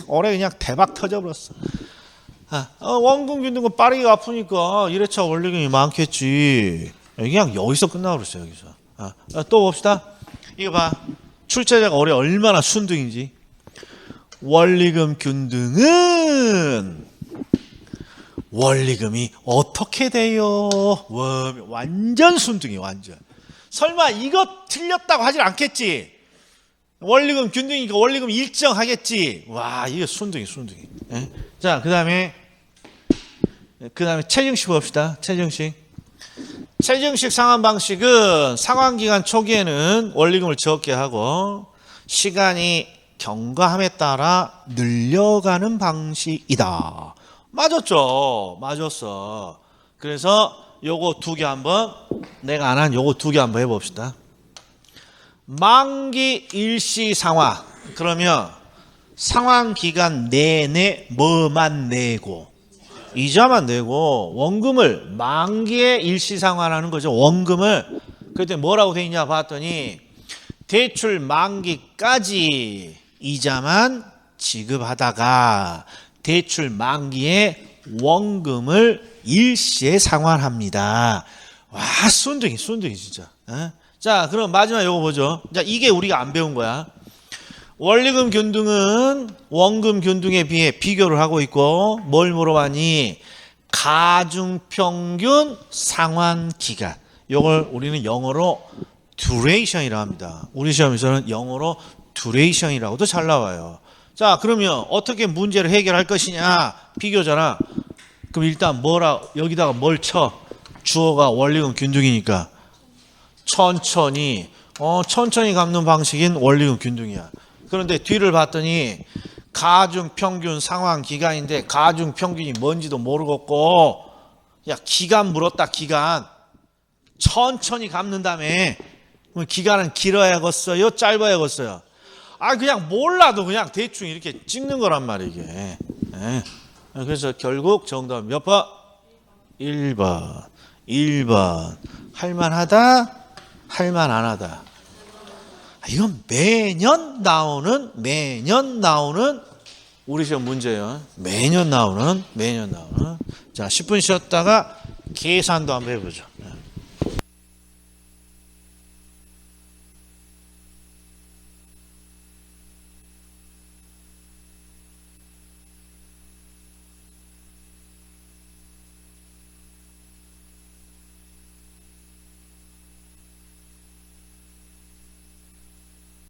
올해 그냥 대박 터져버렸어. 원금 균등은 빠르게 갚으니까 1회차 원리금이 많겠지. 그냥 여기서 끝나버렸어요. 여기서. 또 봅시다. 이거 봐. 출제자가 올해 얼마나 순둥인지. 원리금 균등은 원리금이 어떻게 돼요? 완전 순둥이. 완전. 설마 이거 틀렸다고 하질 않겠지? 원리금 균등이니까 원리금 일정하겠지. 와, 이거 순둥이. 자, 그다음에 체증식 봅시다. 체증식 상환 방식은 상환 기간 초기에는 원리금을 적게 하고 시간이 경과함에 따라 늘려가는 방식이다. 맞았어. 그래서 요거 두 개 한번, 내가 안 한 요거 두 개 한번 해봅시다. 만기 일시 상환. 그러면 상환 기간 내내 뭐만 내고 이자만 내고 원금을 만기에 일시 상환하는 거죠. 원금을. 그때 뭐라고 돼 있냐 봤더니 대출 만기까지 이자만 지급하다가 대출 만기에 원금을 일시에 상환합니다. 와, 순둥이 진짜. 자, 그럼 마지막 요거 보죠. 자, 이게 우리가 안 배운 거야. 원리금 균등은 원금 균등에 비해 비교를 하고 있고 뭘 물어봤니? 가중평균 상환 기간. 요걸 우리는 영어로 duration이라고 합니다. 우리 시험에서는 영어로 duration이라고도 잘 나와요. 자, 그러면 어떻게 문제를 해결할 것이냐? 비교잖아. 그럼 일단 여기다가 뭘 쳐? 주어가 원리금 균등이니까 천천히 갚는 방식인 원리금 균등이야. 그런데 뒤를 봤더니 가중평균 상환 기간인데 가중평균이 뭔지도 모르겠고, 야, 기간 물었다. 기간 천천히 갚는다며. 기간은 길어야겠어요? 짧아야겠어요? 그냥 몰라도 그냥 대충 이렇게 찍는 거란 말이야 이게. 그래서 결국 정답 몇 번? 1번. 할만하다? 할만 안 하다. 이건 매년 나오는 우리 시험 문제예요. 매년 나오는. 자, 10분 쉬었다가 계산도 한번 해보죠.